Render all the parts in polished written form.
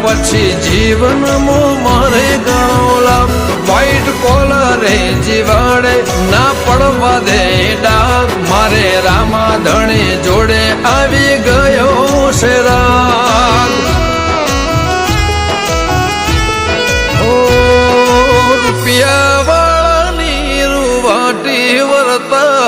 પછી જીવનમાં મારે ઘણો લાભ વ્હાઈટ કોલરે જીવાડે ના પડવા દે ડાઘ મારે રામા ધણી જોડે આવી ગયો છે રાગ રૂપિયા વાળાની રૂવાટી વર્તા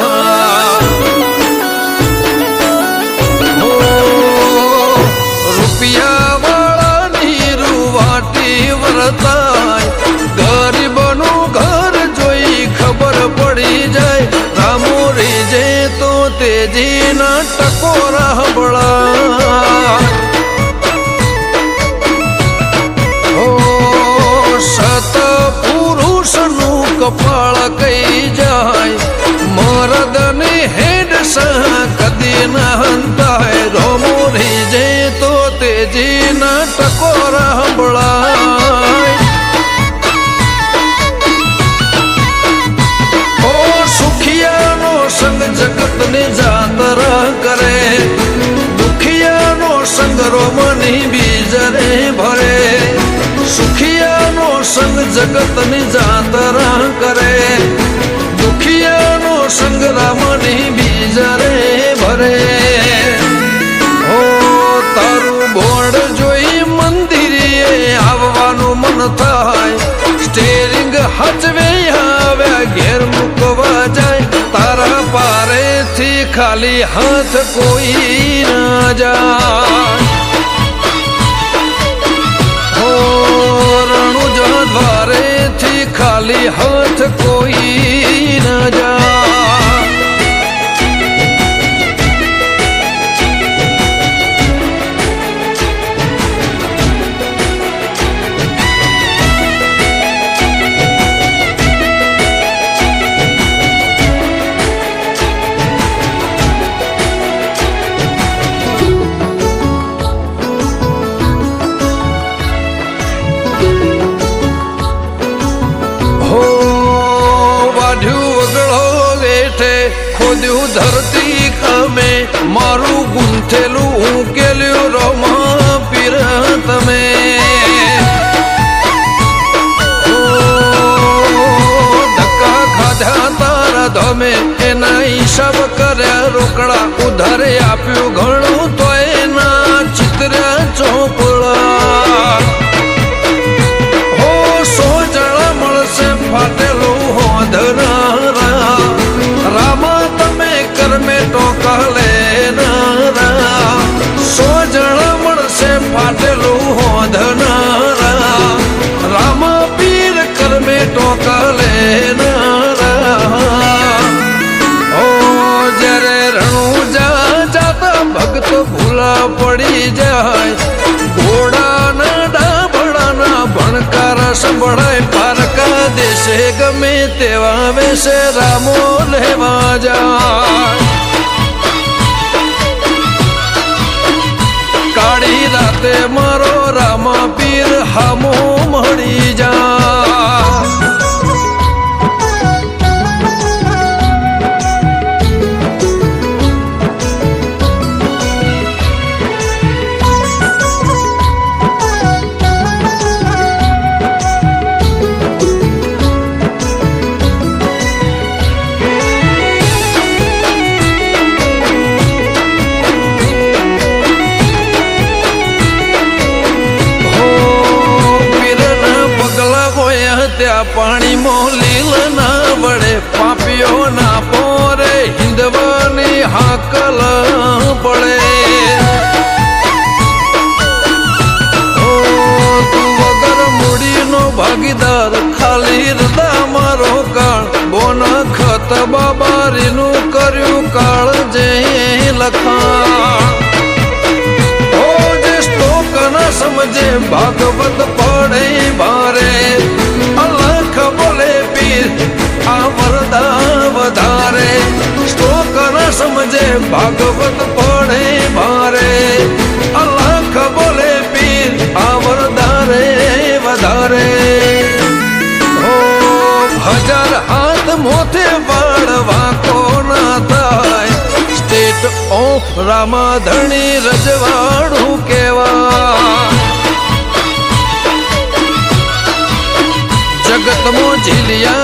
રૂપિયા વાળાની રૂવાટી વર્તાય ગરીબનું ઘર જોઈ ખબર પડી જાય રામો રીજે તો તેજીના ટકોરા હંભળાય કપાળ કઈ જાય મરદની હેડ સહ કદી ના હંતાય રોમો રીજે તો તેજીના ટકોરા હંભળાય ઓ સુખિયાનો સંગ જગતની જાતરા કરે દુખિયાનો સંગ રોમની બીજરે ભરે સુખિયાનો સંગ જગતની જાતરા કરે દુખિયાનો સંગ રામની બીજરે ભરે ઓ તારું બોર્ડ જોઈ મંદિરે આવવાનું મન થાય સ્ટેરિંગ હચવે આવ્યા ઘેર મૂકવા જાય તારા પારેથી ખાલી હાથ કોઈ ના જાય દ્વારેથી ખાલી હાથ કોઈ ન જાય ખોદ્યું ધરતી ખમે મારું ગુંથેલું ઉકેલ્યું રોમા પીર તમે ધક્કા ખાધા તારા ધમે એના હિસાબ કર્યા રોકડા ઉધારે આપ્યું ઘણું તો એના ચિત્ર્યા ચોપડા હો 100 જણા મળશે ફાટેલું હોધનારા રામા કરમે ટોકા લેનારા 100 જણા મળશે ફાટેલું હોધનારા રામા પીર કરમે ટોકા લેનારા ઓ જ્યારે રણુજા જાતા ભક્ત ભૂલા પડી જાય ઘોડાના ડાબડાના ભણકારા સંભળાય પારકા દેશે ગમે તેવા વેશે રામો લેવા જાય કાળી રાતે મારો રામા પીર હામો મળી જાય પાણી મોલીલ ના વડે પાપીઓ ના પોરે હિંદવાની હાકલ પડે તું વગર મૂડીનો ભાગીદાર ખાલી હૃદય મારો કાળ બોના ખત બાબારીનું કર્યું કાળ જે લખાણ ઓ જે શ્લોક ના સમજે ભાગવત પડે ભારે અલખ બોલે પીર આ વરદા વધારે શ્લોક ન સમજે ભાગવત પડે ભારે અલખ બોલે પીર આ વરદા રે વધારે ઓ 1000 હાથ મોથે વાળવા કોના થાય સ્ટેટ ઓફ રામાધણી રજવાડું કેવા ઝીલિયા